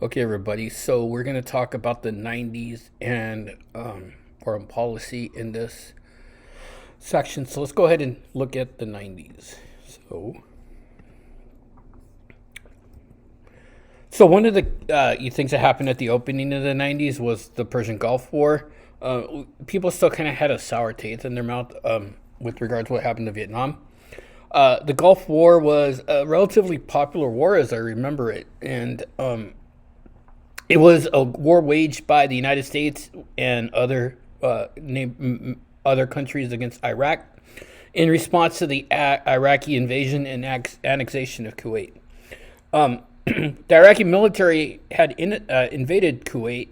Okay, everybody. So we're going to talk about the 90s and foreign policy in this section. So let's go ahead and look at the 90s. So one of the things that happened at the opening of the 90s was the Persian Gulf War. People still kind of had a sour taste in their mouth with regards to what happened to Vietnam. The Gulf War was a relatively popular war as I remember it. And it was a war waged by the United States and other countries against Iraq in response to the Iraqi invasion and annexation of Kuwait. The Iraqi military had invaded Kuwait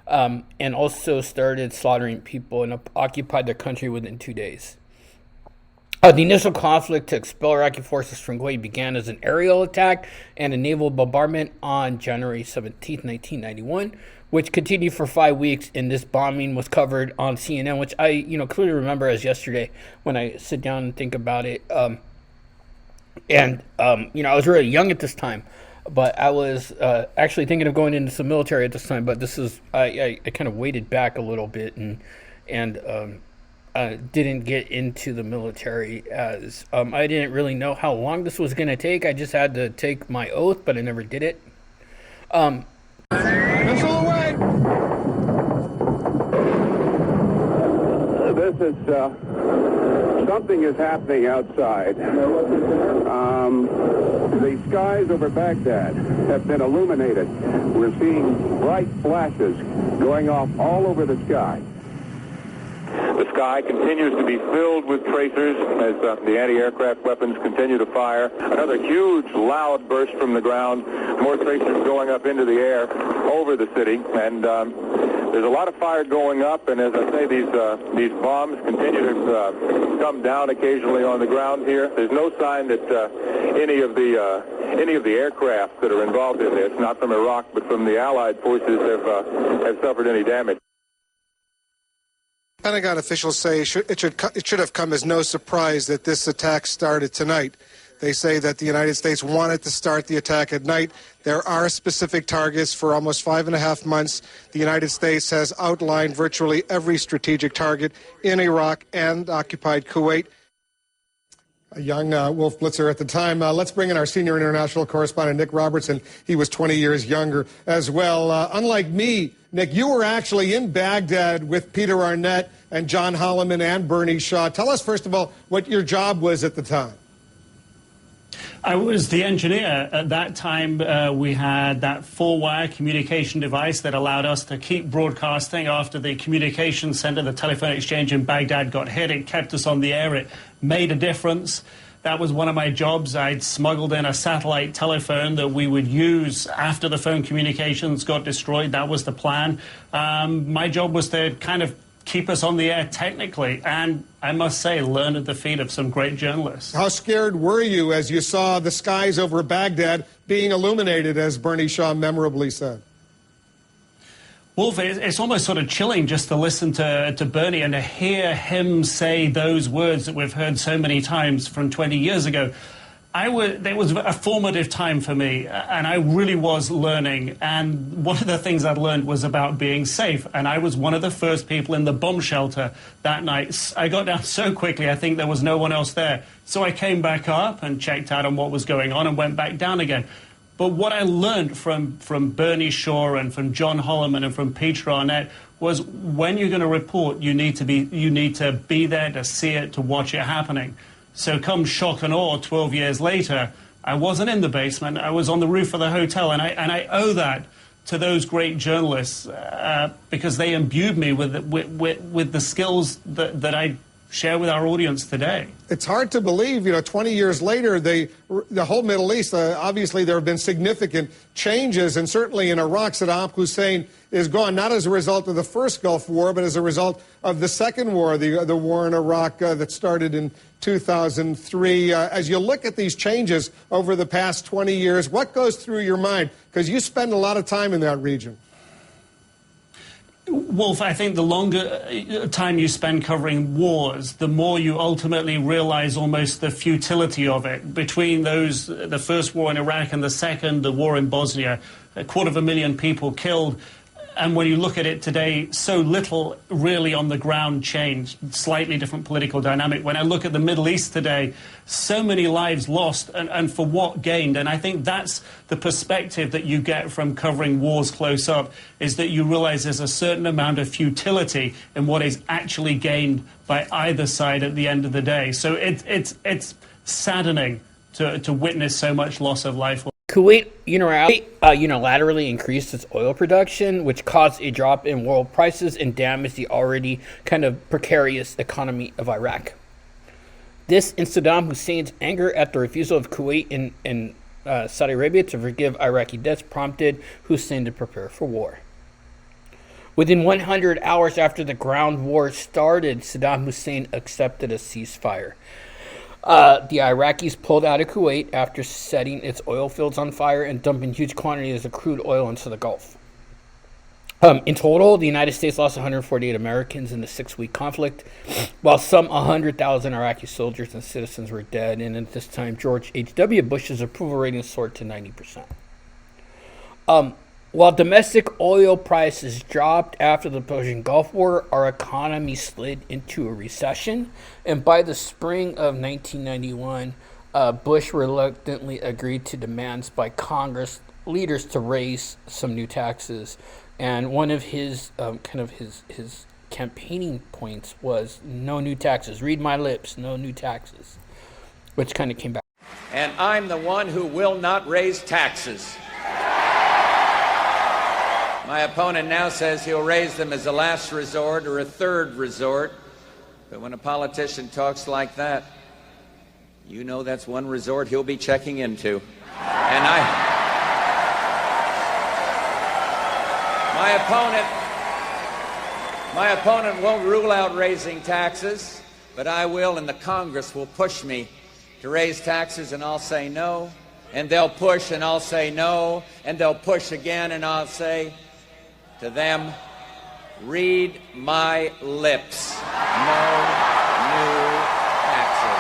and also started slaughtering people and occupied the country within 2 days. The initial conflict to expel Iraqi forces from Kuwait began as an aerial attack and a naval bombardment on January 17, 1991, which continued for 5 weeks. And this bombing was covered on CNN, which I, clearly remember as yesterday when I sit down and think about it. I was really young at this time, but I was actually thinking of going into the military at this time. But this is I kind of waited back a little bit and didn't get into the military as I didn't really know how long this was going to take. I just had to take my oath, but I never did it. Missile away! This is something is happening outside. The skies over Baghdad have been illuminated. We're seeing bright flashes going off all over the sky. The sky continues to be filled with tracers as the anti-aircraft weapons continue to fire. Another huge, loud burst from the ground. More tracers going up into the air over the city. And there's a lot of fire going up. And as I say, these bombs continue to come down occasionally on the ground here. There's no sign that any of the aircraft that are involved in this, not from Iraq but from the Allied forces, have suffered any damage. Pentagon officials say it should have come as no surprise that this attack started tonight. They say that the United States wanted to start the attack at night. There are specific targets for almost 5.5 months. The United States has outlined virtually every strategic target in Iraq and occupied Kuwait. A young Wolf Blitzer at the time. Let's bring in our senior international correspondent, Nick Robertson. He was 20 years younger as well. Unlike me, Nick, you were actually in Baghdad with Peter Arnett and John Holloman and Bernie Shaw. Tell us, first of all, what your job was at the time. I was the engineer. At that time, we had that four-wire communication device that allowed us to keep broadcasting after the communication center, the telephone exchange in Baghdad, got hit. It kept us on the air. It made a difference. That was one of my jobs. I'd smuggled in a satellite telephone that we would use after the phone communications got destroyed. That was the plan. My job was to kind of keep us on the air technically, and I must say, learn at the feet of some great journalists. How scared were you as you saw the skies over Baghdad being illuminated, as Bernie Shaw memorably said? Wolf, it's almost sort of chilling just to listen to Bernie and to hear him say those words that we've heard so many times from 20 years ago. It was a formative time for me, and I really was learning. And one of the things I'd learned was about being safe. And I was one of the first people in the bomb shelter that night. I got down so quickly, I think there was no one else there. So I came back up and checked out on what was going on and went back down again. But what I learned from Bernie Shaw and from John Holloman and from Peter Arnett was when you're going to report, you need to be there to see it, to watch it happening. So come shock and awe 12 years later, I wasn't in the basement. I was on the roof of the hotel. And I owe that to those great journalists because they imbued me with the skills that I share with our audience today. It's hard to believe, 20 years later, the whole Middle East, obviously there have been significant changes, and certainly in Iraq, Saddam Hussein is gone, not as a result of the first Gulf War, but as a result of the second war, the war in Iraq that started in 2003. As you look at these changes over the past 20 years, what goes through your mind? Because you spend a lot of time in that region. Wolf, I think the longer time you spend covering wars, the more you ultimately realize almost the futility of it. Between the first war in Iraq and the second, the war in Bosnia, 250,000 people killed. And when you look at it today, so little really on the ground changed, slightly different political dynamic. When I look at the Middle East today, so many lives lost and for what gained. And I think that's the perspective that you get from covering wars close up, is that you realize there's a certain amount of futility in what is actually gained by either side at the end of the day. So it's saddening to witness so much loss of life. Kuwait unilaterally increased its oil production, which caused a drop in world prices and damaged the already kind of precarious economy of Iraq. This and Saddam Hussein's anger at the refusal of Kuwait and Saudi Arabia to forgive Iraqi debts prompted Hussein to prepare for war. Within 100 hours after the ground war started, Saddam Hussein accepted a ceasefire. The Iraqis pulled out of Kuwait after setting its oil fields on fire and dumping huge quantities of crude oil into the Gulf. In total, the United States lost 148 Americans in the 6-week conflict, while some 100,000 Iraqi soldiers and citizens were dead. And at this time, George H.W. Bush's approval rating soared to 90%. While domestic oil prices dropped after the Persian Gulf War, our economy slid into a recession. And by the spring of 1991, Bush reluctantly agreed to demands by Congress leaders to raise some new taxes. And one of his his campaigning points was no new taxes. Read my lips, no new taxes, which kind of came back. And I'm the one who will not raise taxes. My opponent now says he'll raise them as a last resort or a third resort. But when a politician talks like that, you know that's one resort he'll be checking into. And my opponent won't rule out raising taxes, but I will, and the Congress will push me to raise taxes, and I'll say no. And they'll push, and I'll say no. And they'll push again, and I'll say to them, read my lips. No new taxes.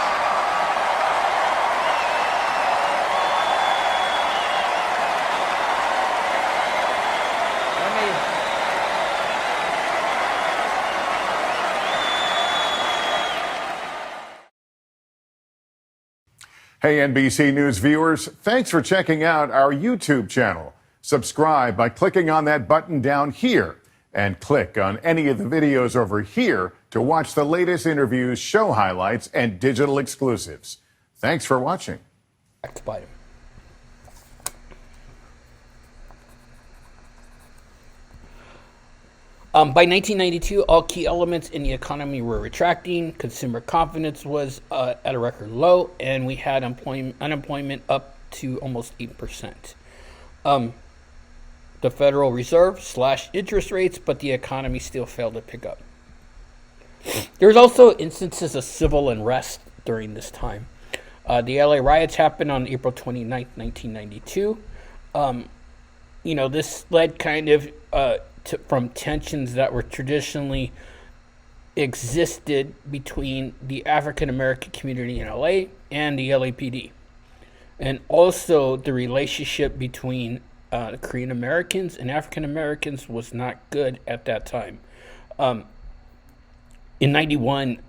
Hey, NBC News viewers, thanks for checking out our YouTube channel. Subscribe by clicking on that button down here and click on any of the videos over here to watch the latest interviews, show highlights, and digital exclusives. Thanks for watching. Biden. By 1992, all key elements in the economy were retracting. Consumer confidence was at a record low, and we had unemployment up to almost 8%. The Federal Reserve slashed interest rates, but the economy still failed to pick up. There was also instances of civil unrest during this time. The LA riots happened on April 29th, 1992. This led kind of from tensions that were traditionally existed between the African American community in LA and the LAPD. And also the relationship between Korean Americans and African Americans was not good at that time. In 91,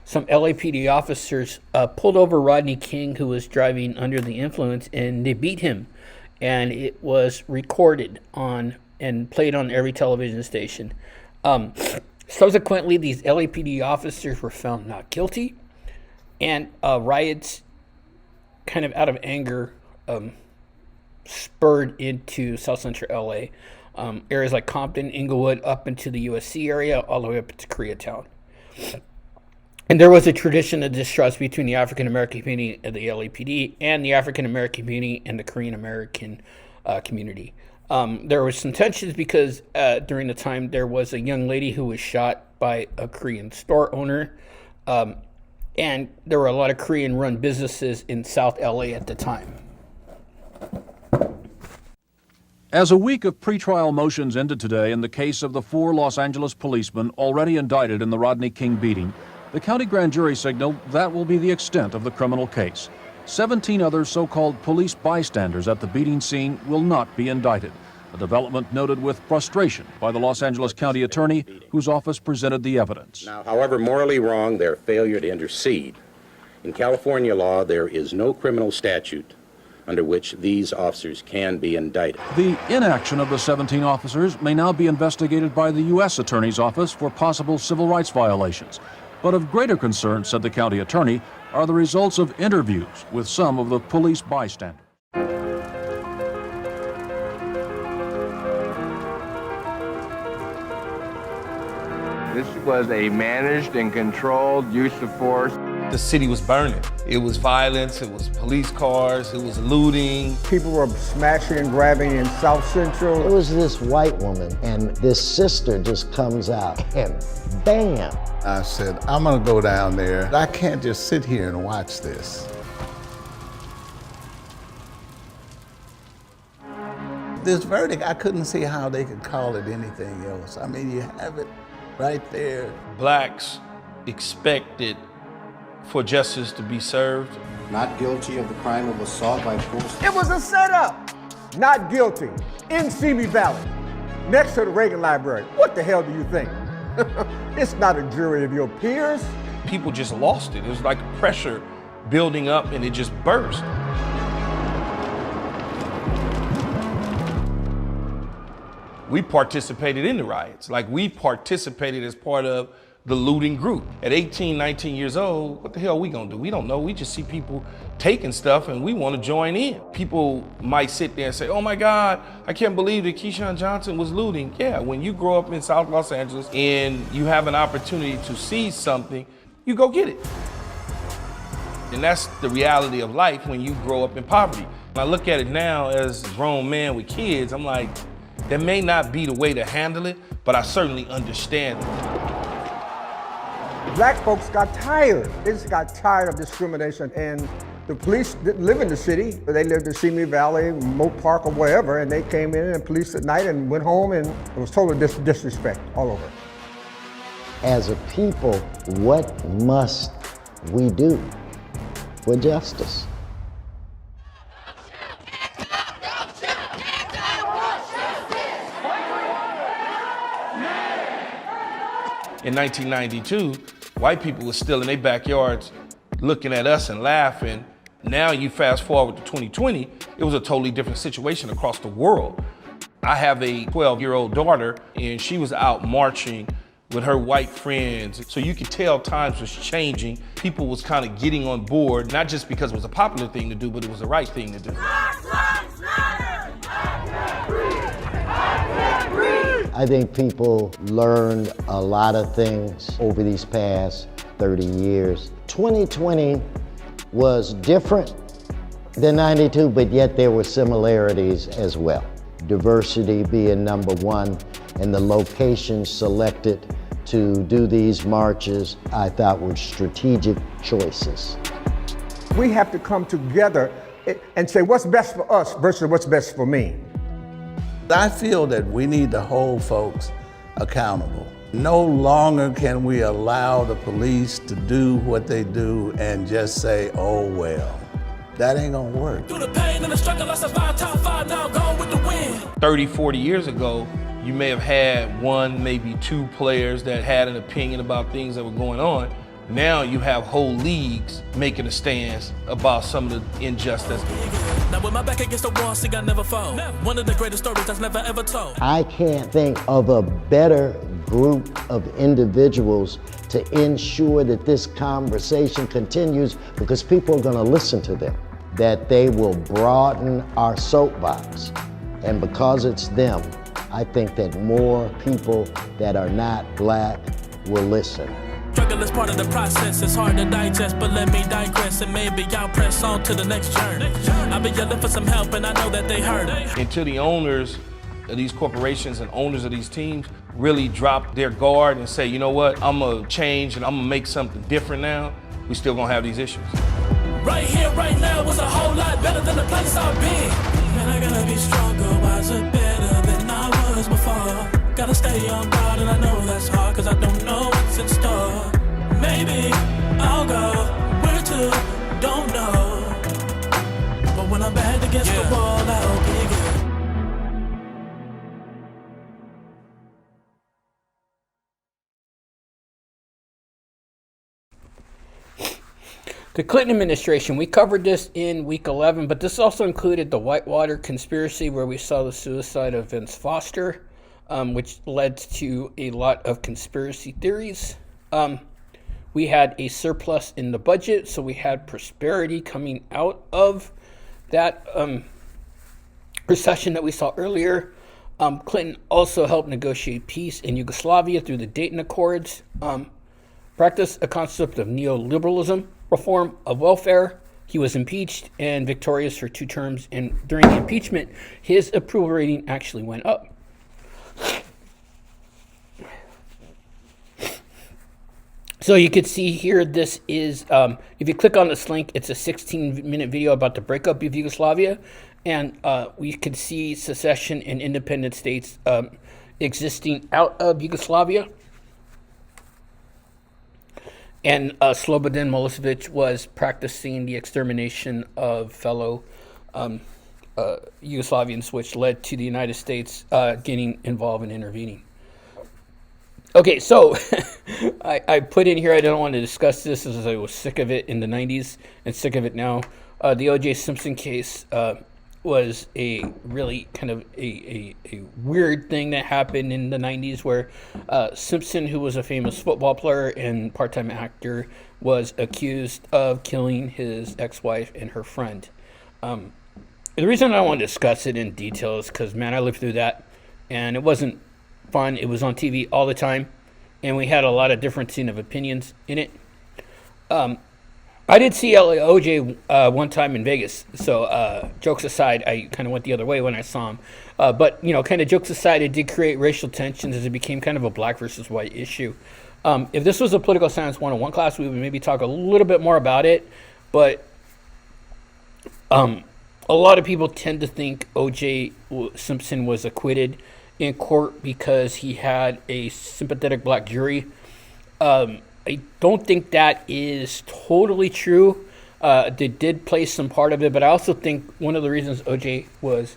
some LAPD officers pulled over Rodney King, who was driving under the influence, and they beat him. And it was recorded on and played on every television station. Subsequently, these LAPD officers were found not guilty, and riots, kind of out of anger, spurred into South Central LA, areas like Compton, Inglewood, up into the USC area, all the way up to Koreatown. And there was a tradition of distrust between the African American community and the LAPD, and the African American community and the Korean American community. There was some tensions because during the time there was a young lady who was shot by a Korean store owner, and there were a lot of Korean-run businesses in South LA at the time. As a week of pretrial motions ended today in the case of the 4 Los Angeles policemen already indicted in the Rodney King beating, the county grand jury signaled that will be the extent of the criminal case. 17 other so-called police bystanders at the beating scene will not be indicted, a development noted with frustration by the Los Angeles County Attorney, whose office presented the evidence. Now, however morally wrong their failure to intercede, in California law there is no criminal statute under which these officers can be indicted. The inaction of the 17 officers may now be investigated by the U.S. Attorney's Office for possible civil rights violations. But of greater concern, said the county attorney, are the results of interviews with some of the police bystanders. This was a managed and controlled use of force. The city was burning. It was violence, it was police cars, it was looting. People were smashing and grabbing in South Central. It was this white woman, and this sister just comes out, and bam! I said, I'm gonna go down there. I can't just sit here and watch this. This verdict, I couldn't see how they could call it anything else. I mean, you have it right there. Blacks expected for justice to be served. Not guilty of the crime of assault by force. It was a setup. Not guilty. In Simi Valley, next to the Reagan Library. What the hell do you think? It's not a jury of your peers. People just lost it. It was like pressure building up and it just burst. We participated in the riots. Like, we participated as part of the looting group. At 18, 19 years old, what the hell are we gonna do? We don't know. We just see people taking stuff and we wanna join in. People might sit there and say, oh my God, I can't believe that Keyshawn Johnson was looting. Yeah, when you grow up in South Los Angeles and you have an opportunity to see something, you go get it. And that's the reality of life when you grow up in poverty. When I look at it now as a grown man with kids, I'm like, that may not be the way to handle it, but I certainly understand it. Black folks got tired. They just got tired of discrimination, and the police didn't live in the city. They lived in Simi Valley, Moat Park, or wherever, and they came in and policed at night and went home, and it was total disrespect all over. As a people, what must we do for justice? In 1992, white people were still in their backyards looking at us and laughing. Now you fast forward to 2020, it was a totally different situation across the world. I have a 12-year-old daughter, and she was out marching with her white friends. So you could tell times was changing. People was kind of getting on board, not just because it was a popular thing to do, but it was the right thing to do. Black Lives Matter! I can't breathe! I can't breathe! I think people learned a lot of things over these past 30 years. 2020 was different than 92, but yet there were similarities as well. Diversity being number one, and the locations selected to do these marches, I thought were strategic choices. We have to come together and say what's best for us versus what's best for me. I feel that we need to hold folks accountable. No longer can we allow the police to do what they do and just say, oh well. That ain't gonna work. Through the pain and the struggle, I survived top 5, now I'm gone with the wind. 30, 40 years ago, you may have had one, maybe two players that had an opinion about things that were going on. Now you have whole leagues making a stance about some of the injustice. Now with my back against the wall, see I never fall. One of the greatest stories that's never ever told. I can't think of a better group of individuals to ensure that this conversation continues, because people are going to listen to them, that they will broaden our soapbox. And because it's them, I think that more people that are not black will listen. Struggle is part of the process, it's hard to digest, but let me digress, and maybe I'll press on to the next journey. I've been yelling for some help, and I know that they heard it. Until the owners of these corporations and owners of these teams really drop their guard and say, you know what, I'm gonna change and I'm gonna make something different now, we still gonna have these issues. Right here, right now was a whole lot better than the place I've been. Man, I gotta be stronger, wiser, better than I was before. Gotta stay on guard, and I know that's hard, cause I don't know what's in store. Maybe I'll go where to, don't know. when I'm back against the wall, I'll be good. The Clinton administration, we covered this in week 11, but this also included the Whitewater conspiracy, where we saw the suicide of Vince Foster, which led to a lot of conspiracy theories. We had a surplus in the budget, so we had prosperity coming out of that recession that we saw earlier. Clinton also helped negotiate peace in Yugoslavia through the Dayton Accords, practiced a concept of neoliberalism, reform of welfare. He was impeached and victorious for 2 terms, and during the impeachment, his approval rating actually went up. So you could see here, this is, if you click on this link, it's a 16-minute video about the breakup of Yugoslavia, and we could see secession and independent states existing out of Yugoslavia. And Slobodan Milosevic was practicing the extermination of fellow Yugoslavians, which led to the United States getting involved and intervening. Okay, so I put in here, I don't want to discuss this as I was sick of it in the 90s and sick of it now. The O.J. Simpson case was a really kind of a weird thing that happened in the 90s, where Simpson, who was a famous football player and part-time actor, was accused of killing his ex-wife and her friend. The reason I don't want to discuss it in detail is because, man, I lived through that, and it wasn't fun. It was on TV all the time, and we had a lot of differencing of opinions in it. I did see OJ one time in Vegas, so jokes aside, I kind of went the other way when I saw him. But, you know, kind of jokes aside, it did create racial tensions as it became kind of a black versus white issue. If this was a political science 101 class, we would maybe talk a little bit more about it, but a lot of people tend to think O.J. Simpson was acquitted in court because he had a sympathetic black jury. I don't think that is totally true. They did play some part of it, but I also think one of the reasons O.J. was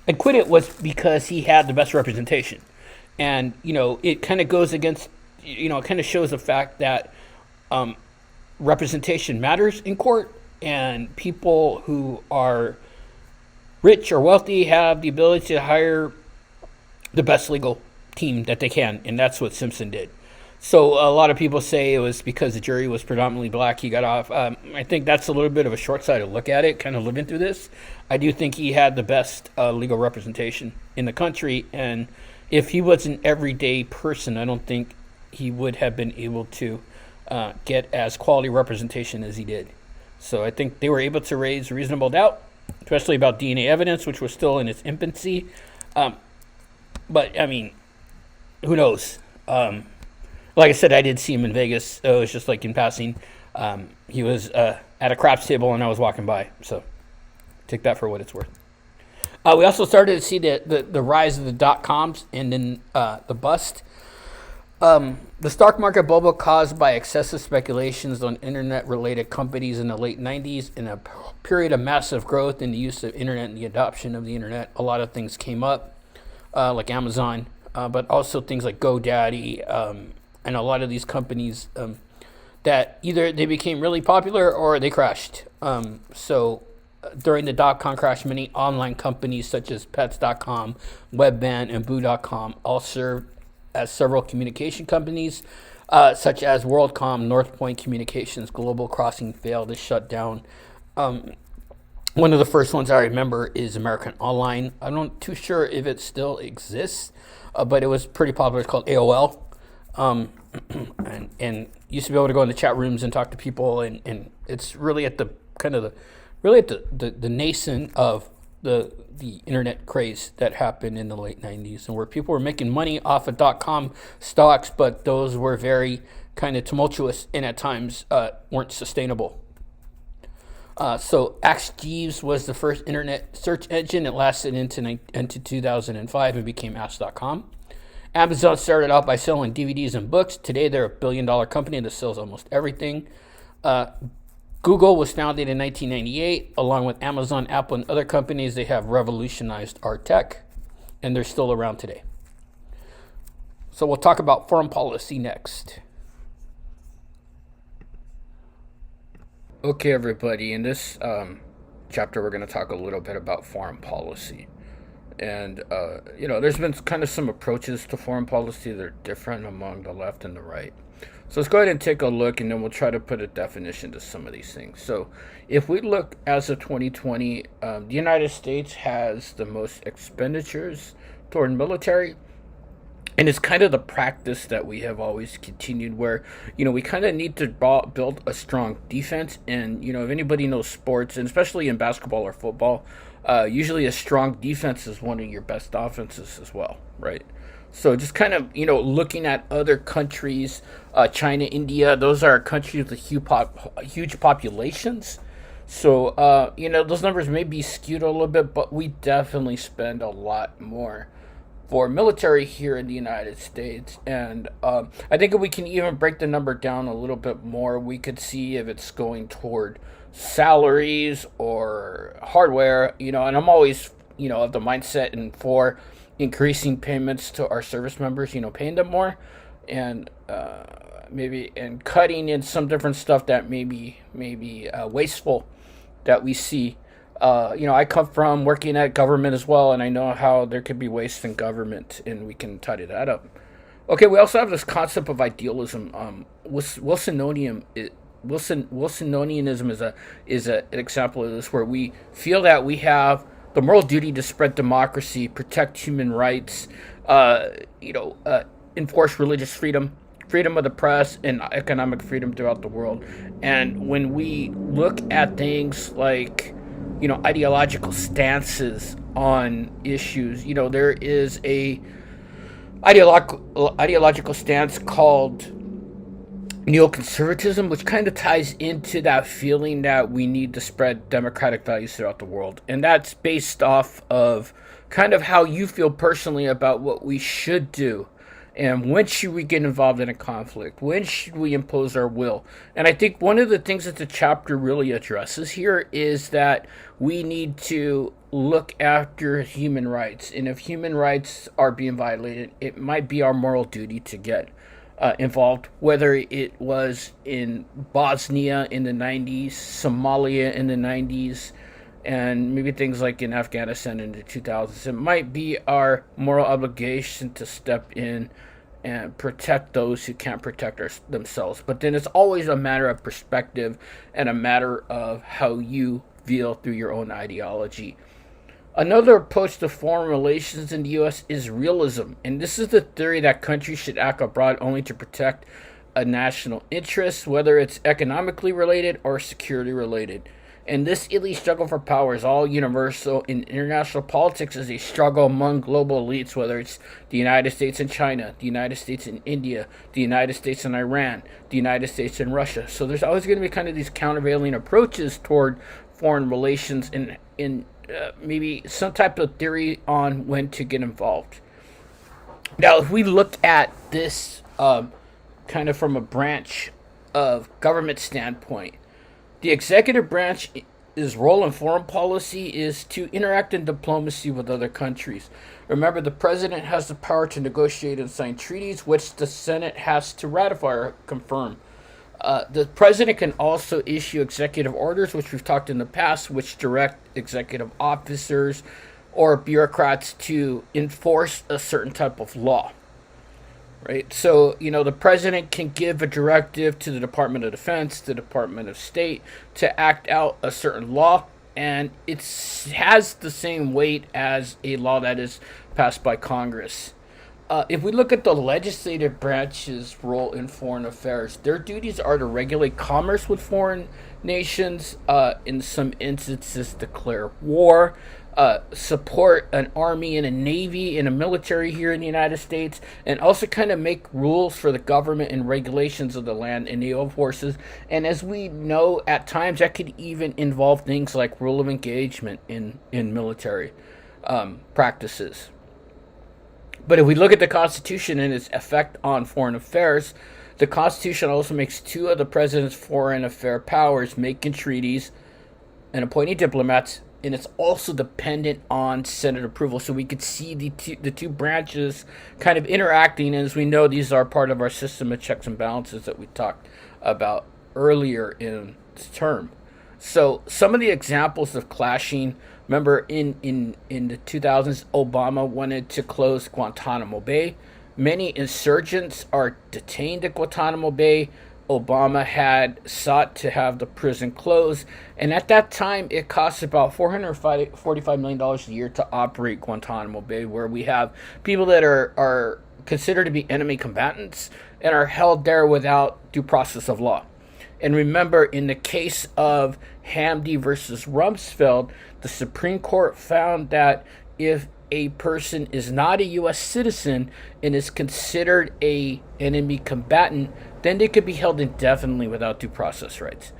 acquitted was because he had the best representation. And, you know, it kind of goes against, you know, it kind of shows the fact that representation matters in court, and people who are rich or wealthy have the ability to hire the best legal team that they can, and that's what Simpson did. So a lot of people say it was because the jury was predominantly black he got off. I think that's a little bit of a short-sighted look at it, kind of living through this. I do think he had the best legal representation in the country, and if he was an everyday person, I don't think he would have been able to get as quality representation as he did. So I think they were able to raise reasonable doubt, especially about DNA evidence, which was still in its infancy. But, I mean, who knows? Like I said, I did see him in Vegas. It was just like in passing. He was at a craps table and I was walking by. So take that for what it's worth. We also started to see the rise of the .coms and then the bust. The stock market bubble caused by excessive speculations on internet-related companies in the late 90s. In a period of massive growth in the use of internet and the adoption of the internet, a lot of things came up, like Amazon, but also things like GoDaddy, and a lot of these companies that either they became really popular or they crashed. So during the .com crash, many online companies such as Pets.com, Webvan, and Boo.com all served as several communication companies, such as WorldCom, Northpoint Communications, Global Crossing failed to shut down. One of the first ones I remember is American Online. I'm not too sure if it still exists, but it was pretty popular. It's called AOL. And used to be able to go into chat rooms and talk to people, and it's really at the kind of the nascent of the internet craze that happened in the late 90s, and where people were making money off of .com stocks, but those were very kind of tumultuous and at times weren't sustainable. So Axe Jeeves was the first internet search engine. It lasted into 2005 and became Ask.com. Amazon started out by selling DVDs and books. Today, they're $1 billion company that sells almost everything. Google was founded in 1998. Along with Amazon, Apple, and other companies, they have revolutionized our tech, and they're still around today. So we'll talk about foreign policy next. Okay, everybody, in this chapter, we're going to talk a little bit about foreign policy. And, there's been kind of some approaches to foreign policy that are different among the left and the right. So let's go ahead and take a look, and then we'll try to put a definition to some of these things. So if we look as of 2020, the United States has the most expenditures toward military. And it's kind of the practice that we have always continued where, we kind of need to build a strong defense. And, if anybody knows sports, and especially in basketball or football, usually a strong defense is one of your best offenses as well, right? So just kind of, looking at other countries, China, India, those are countries with huge populations. So, those numbers may be skewed a little bit, but we definitely spend a lot more for military here in the United States. And I think if we can even break the number down a little bit more, we could see if it's going toward salaries or hardware, and I'm always, of the mindset and for increasing payments to our service members, paying them more, and maybe and cutting in some different stuff that maybe wasteful that we see. I come from working at government as well, and I know how there could be waste in government, and we can tidy that up. Okay, we also have this concept of idealism. Wilsonianism is an example of this, where we feel that we have the moral duty to spread democracy, protect human rights, enforce religious freedom, freedom of the press, and economic freedom throughout the world. And when we look at things like, ideological stances on issues, there is a ideological stance called neoconservatism, which kind of ties into that feeling that we need to spread democratic values throughout the world. And that's based off of kind of how you feel personally about what we should do. And when should we get involved in a conflict? When should we impose our will? And I think one of the things that the chapter really addresses here is that we need to look after human rights. And if human rights are being violated, it might be our moral duty to get involved, whether it was in Bosnia in the 90s, Somalia in the 90s, and maybe things like in Afghanistan in the 2000s. It might be our moral obligation to step in and protect those who can't protect themselves. But then it's always a matter of perspective and a matter of how you feel through your own ideology. Another approach to foreign relations in the U.S. is realism. And this is the theory that countries should act abroad only to protect a national interest, whether it's economically related or security related. And this elite struggle for power is all universal in international politics, as a struggle among global elites, whether it's the United States and China, the United States and India, the United States and Iran, the United States and Russia. So there's always going to be kind of these countervailing approaches toward foreign relations and maybe some type of theory on when to get involved. Now, if we look at this kind of from a branch of government standpoint, the executive branch's role in foreign policy is to interact in diplomacy with other countries. Remember, the president has the power to negotiate and sign treaties, which the Senate has to ratify or confirm. The president can also issue executive orders, which we've talked in the past, which direct executive officers or bureaucrats to enforce a certain type of law. Right? So, the president can give a directive to the Department of Defense, the Department of State, to act out a certain law, and it has the same weight as a law that is passed by Congress. If we look at the legislative branch's role in foreign affairs, their duties are to regulate commerce with foreign nations, in some instances declare war, support an army and a navy and a military here in the United States, and also kind of make rules for the government and regulations of the land and naval forces. And as we know, at times that could even involve things like rule of engagement in military practices. But if we look at the Constitution and its effect on foreign affairs, The Constitution also makes two of the president's foreign affair powers making treaties and appointing diplomats, and it's also dependent on Senate approval. So we could see the two branches kind of interacting, and as we know, these are part of our system of checks and balances that we talked about earlier in this term. So some of the examples of clashing, remember in the 2000s, Obama wanted to close Guantanamo Bay. Many insurgents are detained at Guantanamo Bay. Obama had sought to have the prison closed, and at that time it cost about $445 million a year to operate Guantanamo Bay, where we have people that are considered to be enemy combatants and are held there without due process of law. And remember, in the case of Hamdi versus Rumsfeld, the Supreme Court found that if a person is not a U.S. citizen and is considered a enemy combatant, then they could be held indefinitely without due process rights.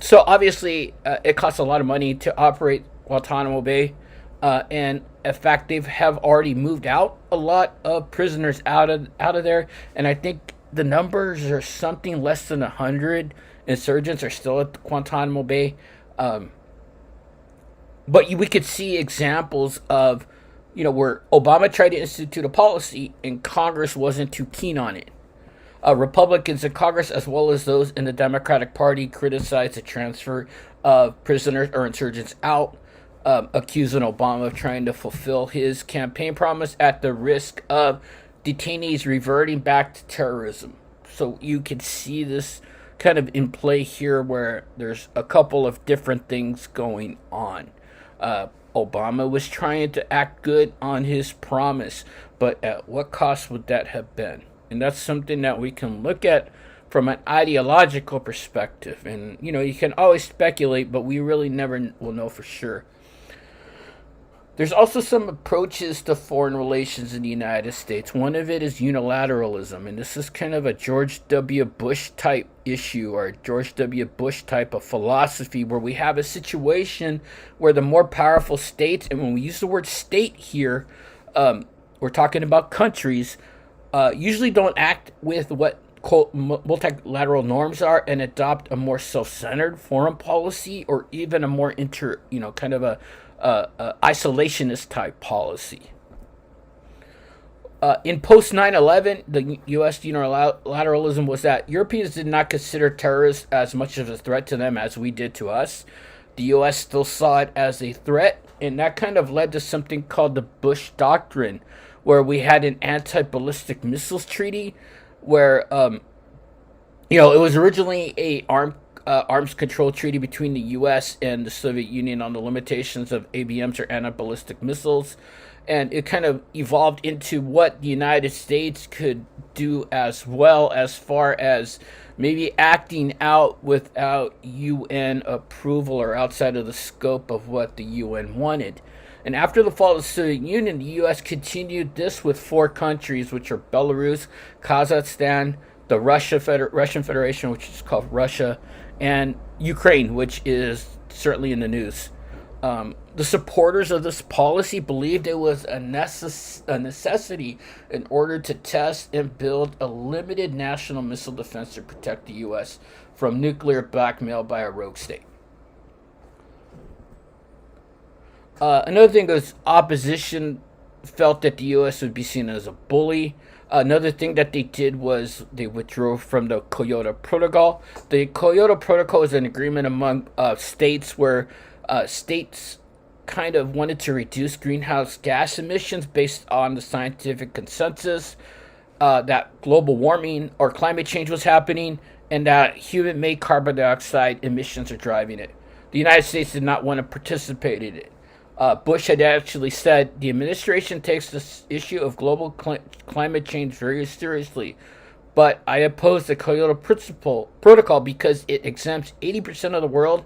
So obviously, it costs a lot of money to operate Guantanamo Bay, and in fact, they have already moved out a lot of prisoners out of there, and I think the numbers are something less than 100 insurgents are still at Guantanamo Bay. But we could see examples of, where Obama tried to institute a policy and Congress wasn't too keen on it. Republicans in Congress, as well as those in the Democratic Party, criticized the transfer of prisoners or insurgents out, accusing Obama of trying to fulfill his campaign promise at the risk of detainees reverting back to terrorism. So you can see this kind of in play here, where there's a couple of different things going on. Obama was trying to act good on his promise, but at what cost would that have been? And that's something that we can look at from an ideological perspective. And, you can always speculate, but we really never will know for sure. There's also some approaches to foreign relations in the United States. One of it is unilateralism, and this is kind of a George W. Bush type issue, or a George W. Bush type of philosophy, where we have a situation where the more powerful states, and when we use the word state here, we're talking about countries, usually don't act with what multilateral norms are and adopt a more self-centered foreign policy, or even a more kind of a isolationist type policy. In post 9/11, the U.S. unilateralism was that Europeans did not consider terrorists as much of a threat to them as we did to us. The U.S. still saw it as a threat, and that kind of led to something called the Bush Doctrine, where we had an anti-ballistic missiles treaty, where it was originally a arms control treaty between the U.S. and the Soviet Union on the limitations of ABMs, or anti-ballistic missiles, and it kind of evolved into what the United States could do as well, as far as maybe acting out without UN approval or outside of the scope of what the UN wanted. And after the fall of the Soviet Union, the U.S. continued this with 4 countries, which are Belarus, Kazakhstan, the Russian Federation, which is called Russia, and Ukraine, which is certainly in the news. The supporters of this policy believed it was a necessity in order to test and build a limited national missile defense to protect the U.S. from nuclear blackmail by a rogue state. Another thing was opposition felt that the U.S. would be seen as a bully. Another thing that they did was they withdrew from the Kyoto Protocol. The Kyoto Protocol is an agreement among states where states kind of wanted to reduce greenhouse gas emissions based on the scientific consensus that global warming or climate change was happening, and that human-made carbon dioxide emissions are driving it. The United States did not want to participate in it. Bush had actually said, the administration takes this issue of global climate change very seriously, but I oppose the Kyoto Protocol because it exempts 80% of the world,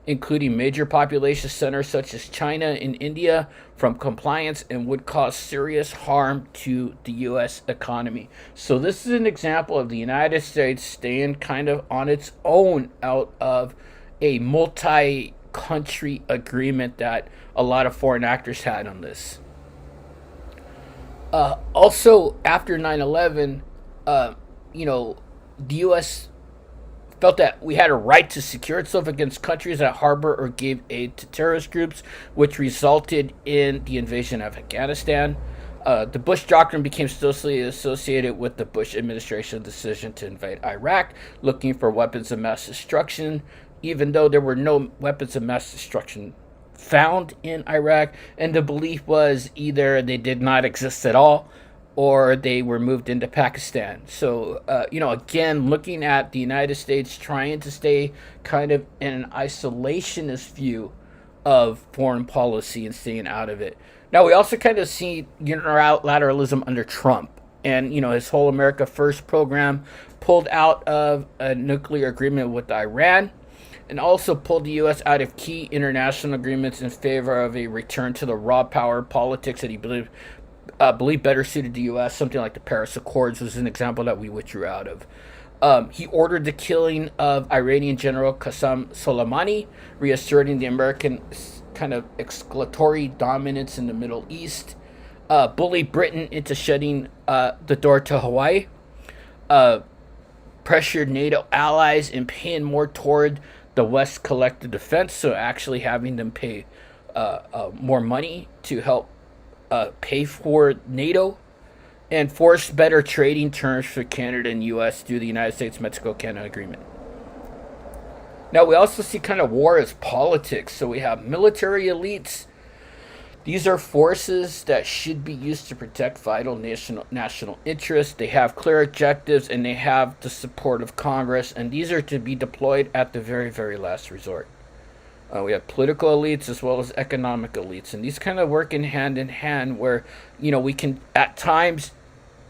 including major population centers such as China and India, from compliance, and would cause serious harm to the U.S. economy. So this is an example of the United States staying kind of on its own out of a multi-country agreement that a lot of foreign actors had on this. Also, after 9/11, the U.S. felt that we had a right to secure itself against countries that harbor or gave aid to terrorist groups, which resulted in the invasion of Afghanistan. The Bush Doctrine became closely associated with the Bush administration's decision to invade Iraq, looking for weapons of mass destruction, even though there were no weapons of mass destruction found in Iraq, and the belief was either they did not exist at all or they were moved into Pakistan. So, again, looking at the United States trying to stay kind of in an isolationist view of foreign policy and staying out of it. Now, we also kind of see unilateralism under Trump. And, his whole America First program pulled out of a nuclear agreement with Iran and also pulled the U.S. out of key international agreements in favor of a return to the raw power politics that he believed better suited the U.S. Something like the Paris Accords was an example that we withdrew out of. He ordered the killing of Iranian General Qasem Soleimani, reasserting the American kind of escalatory dominance in the Middle East. Bullied Britain into shutting the door to Hawaii. Pressured NATO allies and paying more toward the West's collective defense, so actually having them pay more money to help pay for NATO, and forced better trading terms for Canada and U.S. through the United States-Mexico-Canada Agreement. Now, we also see kind of war as politics. So we have military elites. These are forces that should be used to protect vital national interests. They have clear objectives, and they have the support of Congress, and these are to be deployed at the very, very last resort. We have political elites as well as economic elites, and these kind of work in hand where, we can at times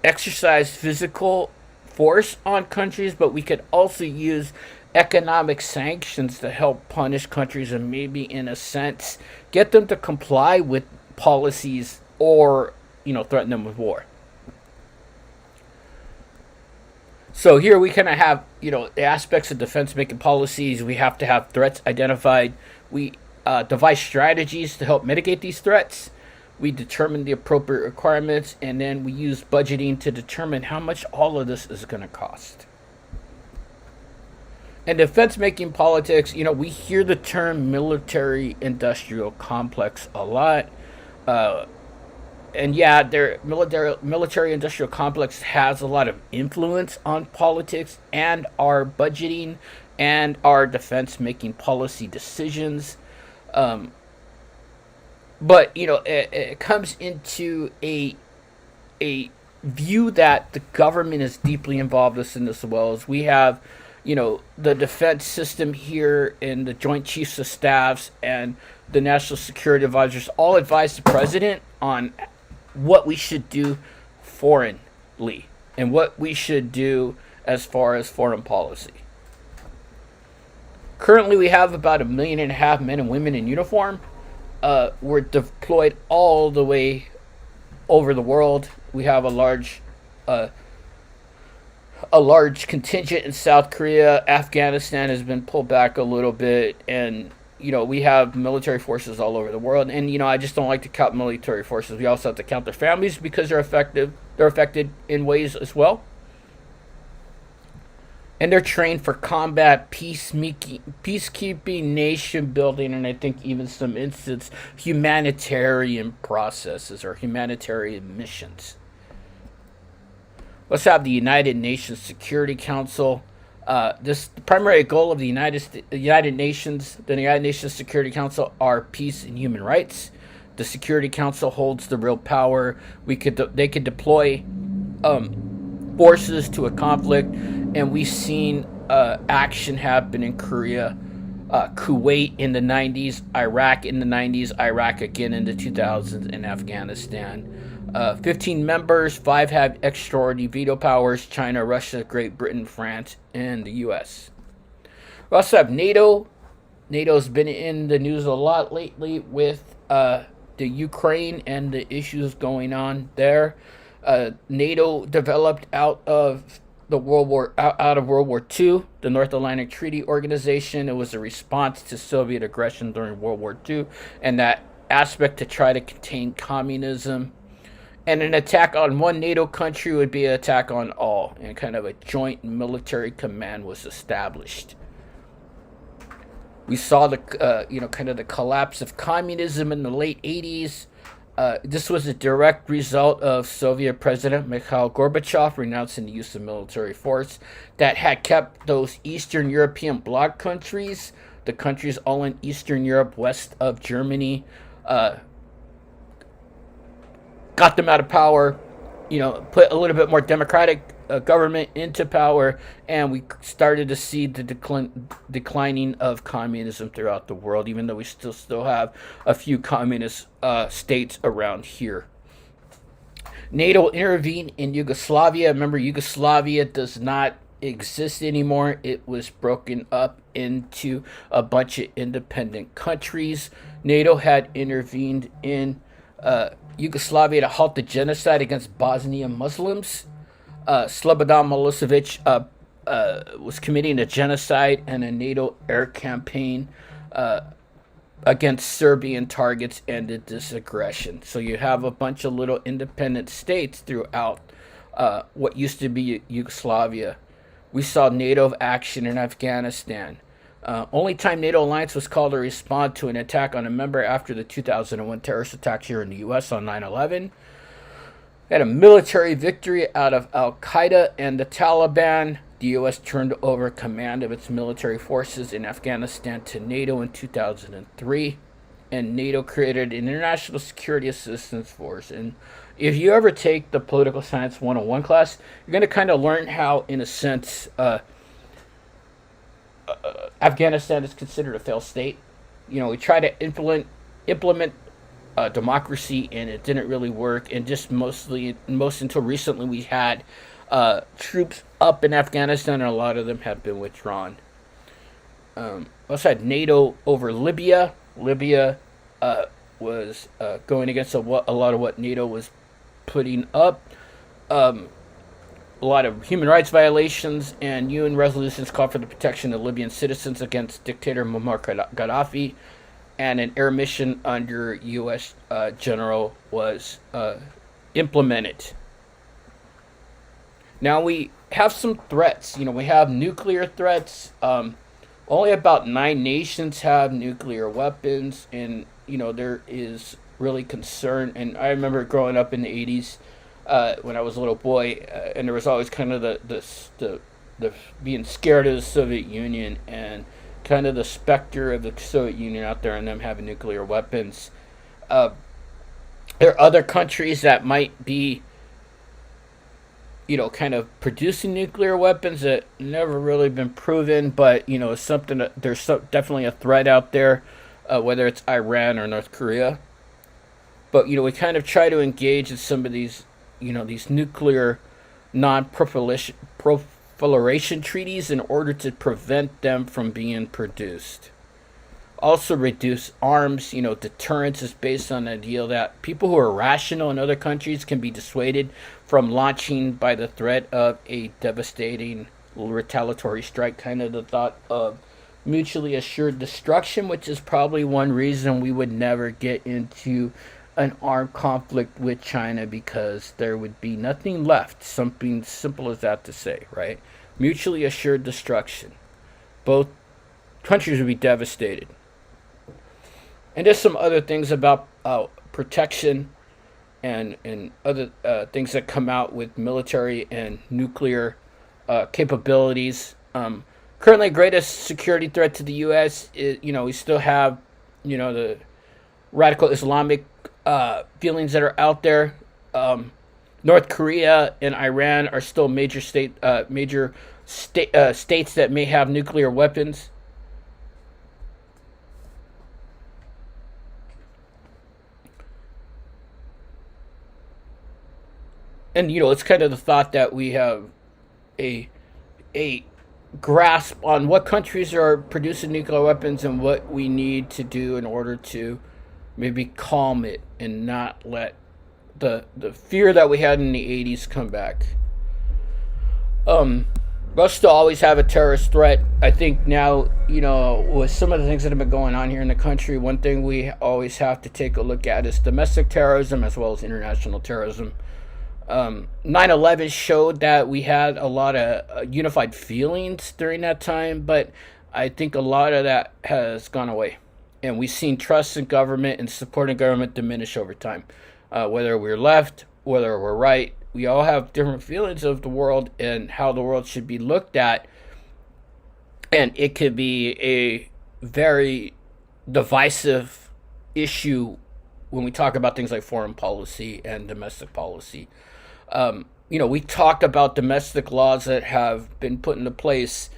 exercise physical force on countries, but we could also use economic sanctions to help punish countries and maybe, in a sense, get them to comply with policies or, threaten them with war. So here we kind of have, the aspects of defense-making policies. We have to have threats identified. We devise strategies to help mitigate these threats. We determine the appropriate requirements, and then we use budgeting to determine how much all of this is going to cost. In defense-making politics, we hear the term military-industrial complex a lot. And yeah, their military-industrial complex has a lot of influence on politics and our budgeting and our defense-making policy decisions. But, it comes into a view that the government is deeply involved in this as well. As we have, the defense system here and the Joint Chiefs of Staffs and the National Security Advisors all advise the president on what we should do foreignly and what we should do as far as foreign policy. Currently, we have about 1.5 million men and women in uniform. We're deployed all the way over the world. We have a large contingent in South Korea. Afghanistan has been pulled back a little bit, and we have military forces all over the world. And I just don't like to count military forces. We also have to count their families because they're affected in ways as well. And they're trained for combat, peacekeeping, nation building, and I think even some instances humanitarian processes or humanitarian missions. Let's have the United Nations Security Council. The primary goal of the United Nations Security Council are peace and human rights. The Security Council holds the real power. They could deploy forces to a conflict, and we've seen action happen in Korea, Kuwait in the 90s, Iraq in the 90s, Iraq again in the 2000s, and Afghanistan. 15 members, 5 have extraordinary veto powers: China, Russia, Great Britain, France, and the U.S. We also have NATO. NATO's been in the news a lot lately with the Ukraine and the issues going on there. NATO developed out of World War II, the North Atlantic Treaty Organization. It was a response to Soviet aggression during World War II, and that aspect to try to contain communism And an attack on one NATO country would be an attack on all, and kind of a joint military command was established. We saw the kind of the collapse of communism in the late 80s. This was a direct result of Soviet President Mikhail Gorbachev renouncing the use of military force that had kept those Eastern European bloc countries, the countries all in Eastern Europe west of Germany, got them out of power, put a little bit more democratic government into power, and we started to see the declining of communism throughout the world, even though we still have a few communist states around here. NATO intervened in Yugoslavia. Remember, Yugoslavia does not exist anymore. It was broken up into a bunch of independent countries. NATO had intervened in Yugoslavia to halt the genocide against Bosnian Muslims. Slobodan Milosevic was committing a genocide and a NATO air campaign against Serbian targets ended this aggression. So you have a bunch of little independent states throughout what used to be Yugoslavia. We saw NATO action in Afghanistan. Only time NATO alliance was called to respond to an attack on a member after the 2001 terrorist attack here in the U.S. on 9/11. Had a military victory out of Al-Qaeda and the Taliban. The U.S. turned over command of its military forces in Afghanistan to NATO in 2003. And NATO created an International Security Assistance Force. And if you ever take the Political Science 101 class, you're going to kind of learn how, in a sense, Afghanistan is considered a failed state. We try to implement democracy, and it didn't really work. And just most until recently, we had troops up in Afghanistan, and a lot of them have been withdrawn. Also had NATO over Libya. Libya was going against a lot of what NATO was putting up. A lot of human rights violations, and UN resolutions call for the protection of Libyan citizens against dictator Muammar Gaddafi, and an air mission under U.S. general was implemented. Now we have some threats. We have nuclear threats. Only about 9 nations have nuclear weapons, and there is really concern. And I remember growing up in the 80s. When I was a little boy, and there was always kind of the being scared of the Soviet Union and kind of the specter of the Soviet Union out there and them having nuclear weapons. There are other countries that might be, kind of producing nuclear weapons that never really been proven, but it's something that there's definitely a threat out there, whether it's Iran or North Korea. But we kind of try to engage in some of these. These nuclear non-proliferation treaties in order to prevent them from being produced. Also reduce arms. Deterrence is based on the idea that people who are rational in other countries can be dissuaded from launching by the threat of a devastating retaliatory strike, kind of the thought of mutually assured destruction, which is probably one reason we would never get into an armed conflict with China, because there would be nothing left. Something simple as that to say, right? Mutually assured destruction. Both countries would be devastated. And there's some other things about protection and other things that come out with military and nuclear capabilities. Currently, greatest security threat to the U.S. is, we still have, the radical Islamic feelings that are out there. North Korea and Iran are still major states that may have nuclear weapons. And it's kind of the thought that we have a grasp on what countries are producing nuclear weapons and what we need to do in order to maybe calm it and not let the fear that we had in the 80s come back. Russia always have a terrorist threat. I think now, with some of the things that have been going on here in the country, one thing we always have to take a look at is domestic terrorism as well as international terrorism. 9/11 showed that we had a lot of unified feelings during that time, but I think a lot of that has gone away. And we've seen trust in government and supporting government diminish over time. Whether we're left, whether we're right, we all have different feelings of the world and how the world should be looked at. And it could be a very divisive issue when we talk about things like foreign policy and domestic policy. We talk about domestic laws that have been put into place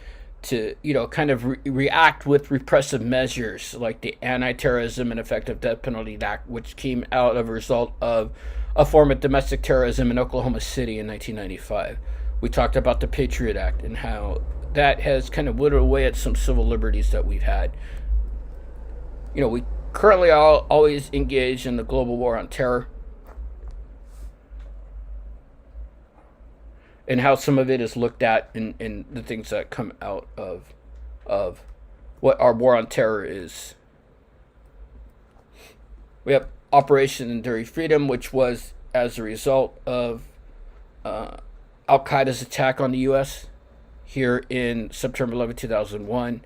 to, kind of react with repressive measures like the Anti-Terrorism and Effective Death Penalty Act, which came out of a result of a form of domestic terrorism in Oklahoma City in 1995. We talked about the Patriot Act and how that has kind of whittled away at some civil liberties that we've had. We currently are always engaged in the global war on terror, and how some of it is looked at in the things that come out of what our war on terror is. We have Operation Enduring Freedom, which was as a result of Al-Qaeda's attack on the U.S. here in September 11, 2001.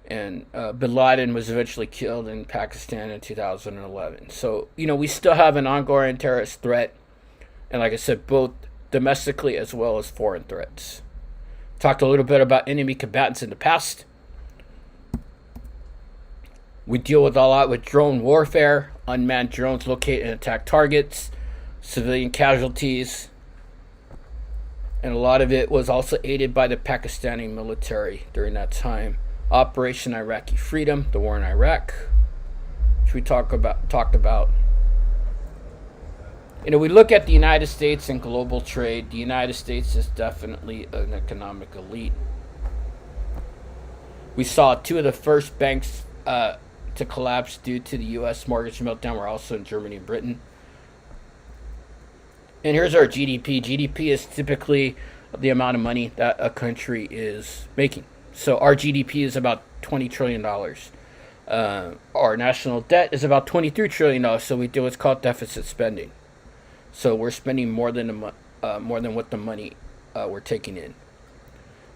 And bin Laden was eventually killed in Pakistan in 2011. So, we still have an ongoing terrorist threat. And like I said, both domestically as well as foreign threats. Talked a little bit about enemy combatants in the past. We deal with a lot with drone warfare. Unmanned drones locate and attack targets, civilian casualties, and a lot of it was also aided by the Pakistani military during that time. Operation Iraqi Freedom, the war in Iraq, which we talked about. We look at the United States and global trade. The United States is definitely an economic elite. We saw two of the first banks to collapse due to the U.S. mortgage meltdown were also in Germany and Britain. And here's our GDP. GDP is typically the amount of money that a country is making. So our GDP is about $20 trillion. Our national debt is about $23 trillion. So we do what's called deficit spending. So we're spending more than what the money we're taking in.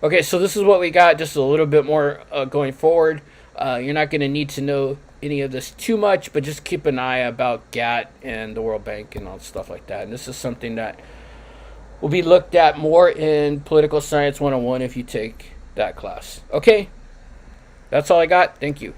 Okay, so this is what we got. Just a little bit more going forward. You're not going to need to know any of this too much, but just keep an eye about GATT and the World Bank and all stuff like that. And this is something that will be looked at more in Political Science 101 if you take that class. Okay, that's all I got. Thank you.